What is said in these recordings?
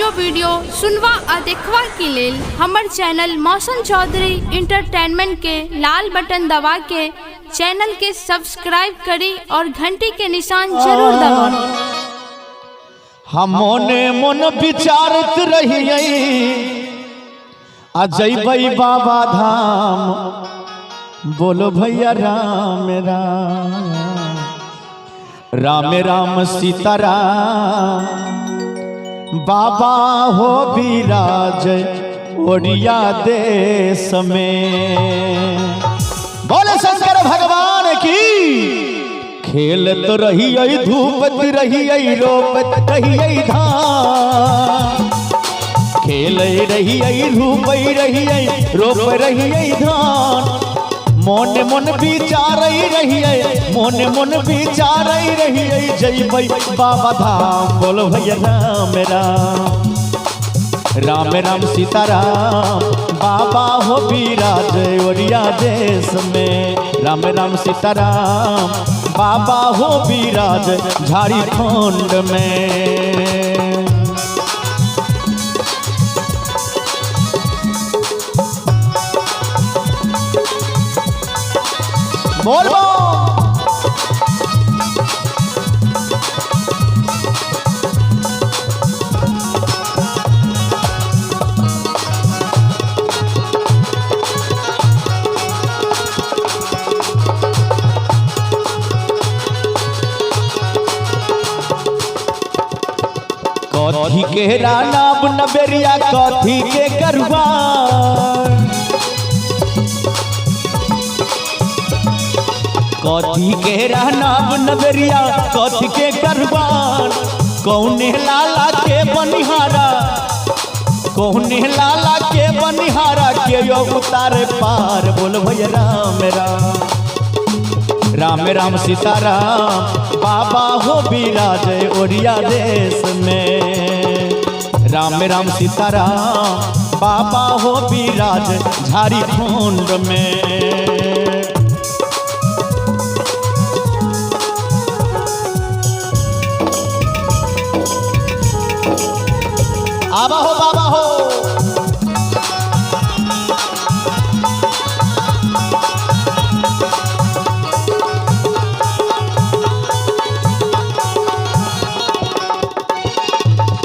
Audio video सुनवा आ देखवा के लेल हमर चैनल मौसम चौधरी इंटरटेनमेंट के लाल बटन दबा के चैनल के सब्सक्राइब करी और घंटी के निशान जरूर दबाओ। हम मोने मन विचारत रहिए अजय बाबा धाम बोलो भैया राम राम राम राम सीताराम बाबा हो विराज ओडिया देश में। बोले शंकर भगवान की। खेलत रहिए धूपत रहिए रोपत रहिए धान, खेल रहिए धूप रहिए रोप रहिए धान। मोन मन विचार रहिए मोन मन विचार रहिए जय बाबा धाम बोलो भैया राम राम राम राम सीताराम बाबा हो विराज ओडिया देश में। राम राम सीताराम बाबा हो विराज झारखंड में। बोलो कथी के रानाब नबेरिया कथी के गरुआ, कथी के रानाब नबेरिया कथी के गरुआन। कौने लाला के बनिहारा कौने लाला के बनिहारा के यो उतारे पार बोल भैया राम राम राम राम सीताराम बाबा हो विराज ओडिया देश में। राम राम सीताराम बाबा हो विराज झारखंड में। आबा हो बाबा हो।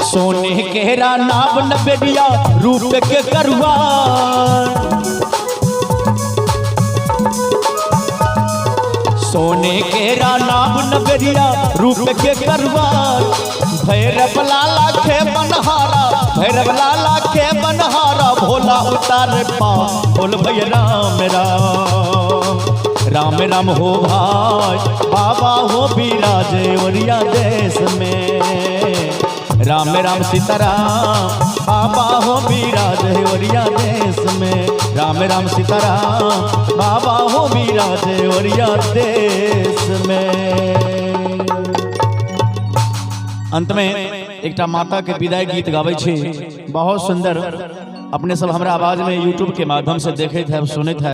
सोने के रानाब नबेरिया रूप के करुआ, सोने के रानाब नबेरिया रूप के करुआ। भैरव लाला के बनहारा भैरव लाला के बनहारा भोला उतार पा बोल भैया राम राम राम राम हो भाई बाबा हो विराज ओडिया देश में। राम राम सीताराम बाबा हो विराज ओडिया देश में। राम राम सीताराम बाबा हो विराज ओडिया देश में। अंत में एक माता के विदाई गीत गावे छे, बहुत सुंदर। अपने सब हमरा आवाज में यूट्यूब के माध्यम से देखे थे सुने थे।